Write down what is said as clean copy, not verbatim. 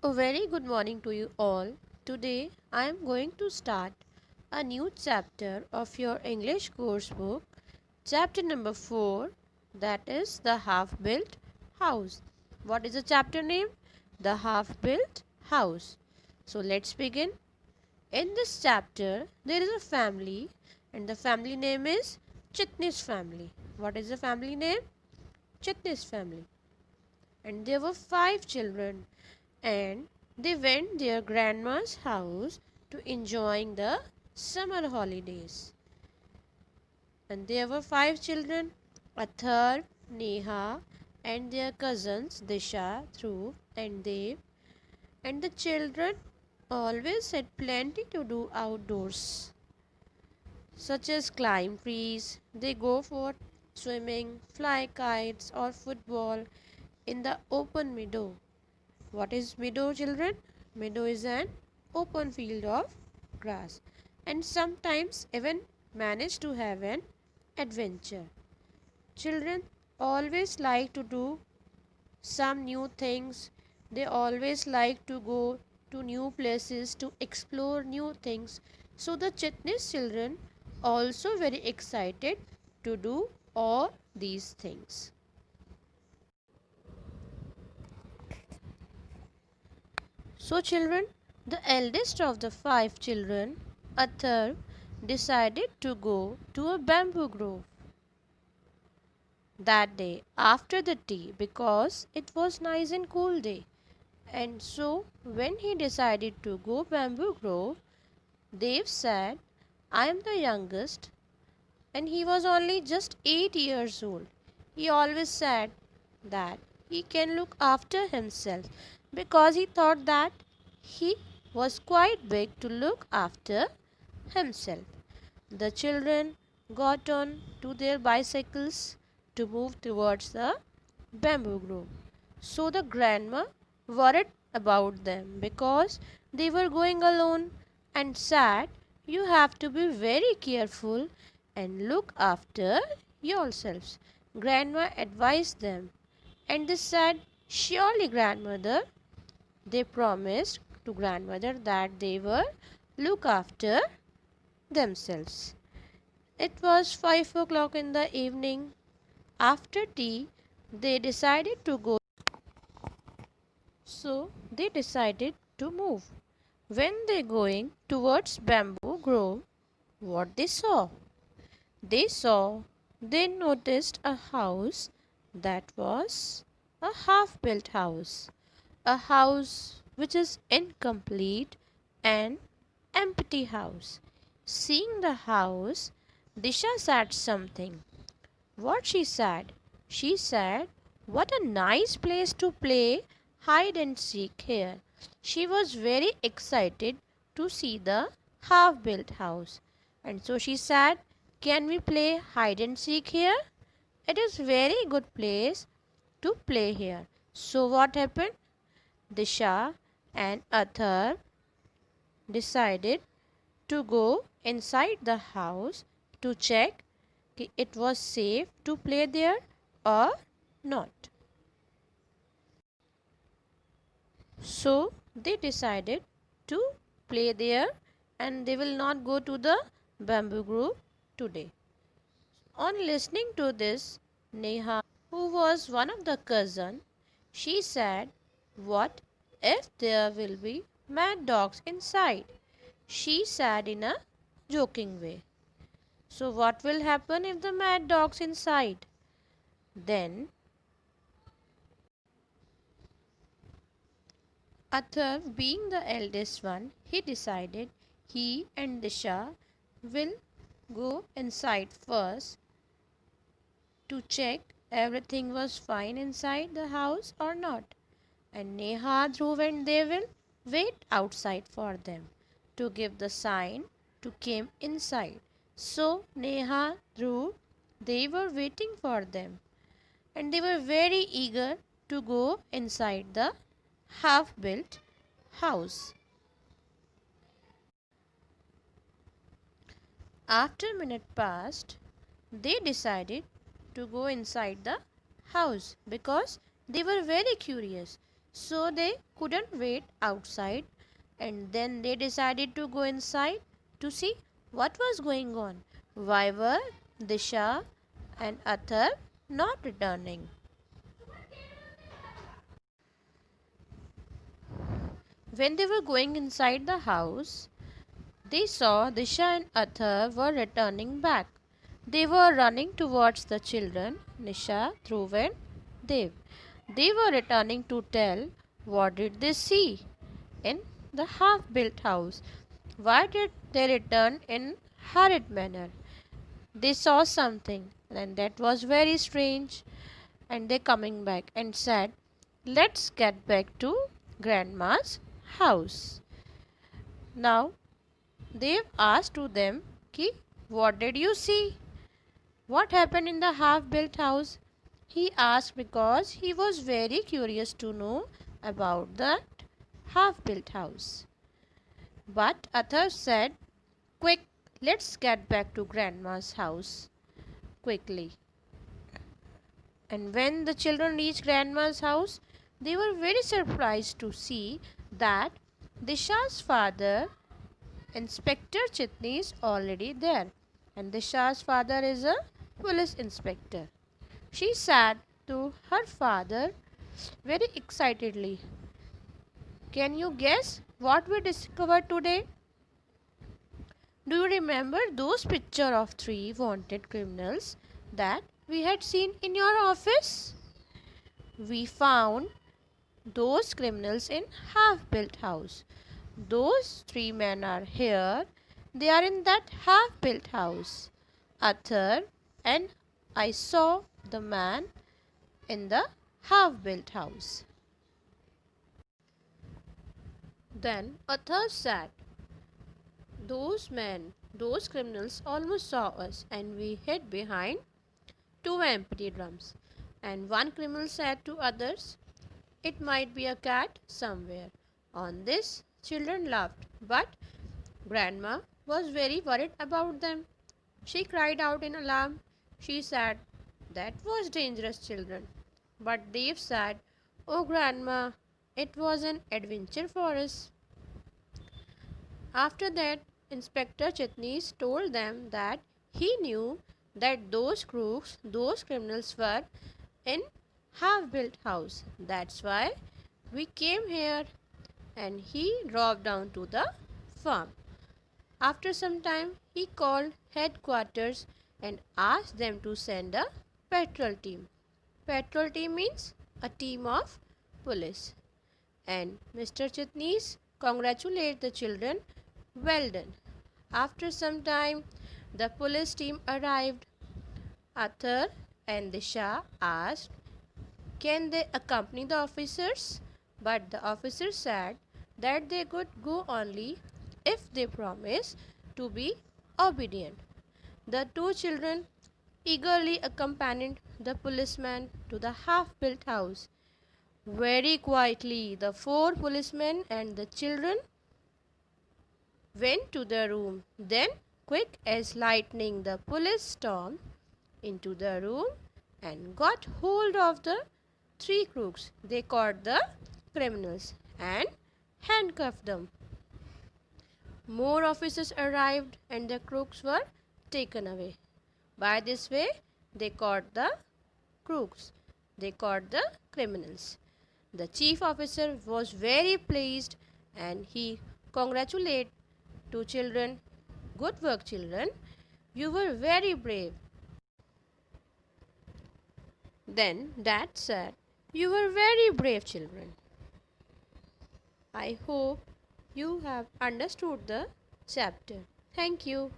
A very good morning to you all. Today I am going to start a new chapter of your English course book, chapter number 4, that is the half built house. What is the chapter name? The half built house. So let's begin. In this chapter, there is a family, and the family name is Chitnis family. What is the family name? Chitnis family. And there were 5 children, and they went their grandma's house to enjoying the summer holidays. And there were 5 children, Athar, Neha, and their cousins Disha, Dhruv, and Dev. And the children always had plenty to do outdoors, such as climb trees. They go for swimming, fly kites, or football in the open meadow. What is meadow, children? Meadow is an open field of grass, and sometimes even manage to have an adventure. Children always like to do some new things. They always like to go to new places to explore new things. So the Chitnis children also very excited to do all these things. So, children, the eldest of the 5 children, Athar, decided to go to a bamboo grove that day after the tea because it was nice and cool day. And so, when he decided to go bamboo grove, Dev said, "I am the youngest," and he was only just 8 years old. He always said that he can look after himself because he thought that he was quite big to look after himself. The children got on to their bicycles to move towards the bamboo grove. So the grandma worried about them because they were going alone and said, "You have to be very careful and look after yourselves." Grandma advised them, and they said, "Surely, grandmother." They promised to grandmother that they will look after themselves. It was 5 o'clock in the evening. After tea, they decided to go. So they decided to move. When they going towards bamboo grove, what they saw? They saw, they noticed a house that was a half built house. A house which is incomplete and empty house. Seeing the house, Disha said something. What she said? She said, "What a nice place to play hide and seek here." She was very excited to see the half built house. And so she said, "Can we play hide and seek here? It is very good place to play here." So what happened? Disha and Athar decided to go inside the house to check it was safe to play there or not. So they decided to play there and they will not go to the bamboo grove today. On listening to this, Neha, who was one of the cousins, she said, "What if there will be mad dogs inside?" She said in a joking way. "So what will happen if the mad dogs inside?" Then Athar, being the eldest one, he decided he and Disha will go inside first to check everything was fine inside the house or not. And Neha, Dhruv and they will wait outside for them to give the sign to come inside. So Neha, Dhruv, they were waiting for them and they were very eager to go inside the half built house. After a minute passed, they decided to go inside the house because they were very curious. So they couldn't wait outside, and then they decided to go inside to see what was going on. Why were Disha and Athar not returning? When they were going inside the house, they saw Disha and Athar were returning back. They were running towards the children, Nisha, Dhruv and Dev. They were returning to tell what did they see in the half-built house. Why did they return in hurried manner? They saw something and that was very strange, and they coming back and said, let's get back to grandma's house. Now they asked to them, Ki, what did you see? What happened in the half-built house? He asked because he was very curious to know about that half-built house. But Athar said, quick, let's get back to grandma's house quickly. And when the children reached grandma's house, they were very surprised to see that Disha's father, Inspector Chitni, is already there. And Disha's father is a police inspector. She said to her father very excitedly, can you guess what we discovered today? Do you remember those pictures of 3 wanted criminals that we had seen in your office? We found those criminals in half-built house. Those 3 men are here. They are in that half-built house. Athar and I saw the man in the half-built house. Then Athar said, those criminals almost saw us and we hid behind 2 empty drums. And one criminal said to others, it might be a cat somewhere. On this, children laughed, but Grandma was very worried about them. She cried out in alarm. She said, that was dangerous, children. But Dave said, oh, Grandma, it was an adventure for us. After that, Inspector Chitnis told them that he knew that those crooks, those criminals were in half-built house. That's why we came here, and he drove down to the farm. After some time, he called headquarters and asked them to send a patrol team. Patrol team means a team of police. And Mr. Chitnis congratulated the children. Well done. After some time, the police team arrived. Athar and Disha asked, can they accompany the officers? But the officers said that they could go only if they promise to be obedient. The 2 children eagerly accompanied the policeman to the half-built house. Very quietly, the 4 policemen and the children went to the room. Then, quick as lightning, the police stormed into the room and got hold of the 3 crooks. They caught the criminals and handcuffed them. More officers arrived and the crooks were taken away. By this way, they caught the crooks. They caught the criminals. The chief officer was very pleased and he congratulated 2 children. Good work, children. You were very brave. Then Dad said, you were very brave, children. I hope you have understood the chapter. Thank you.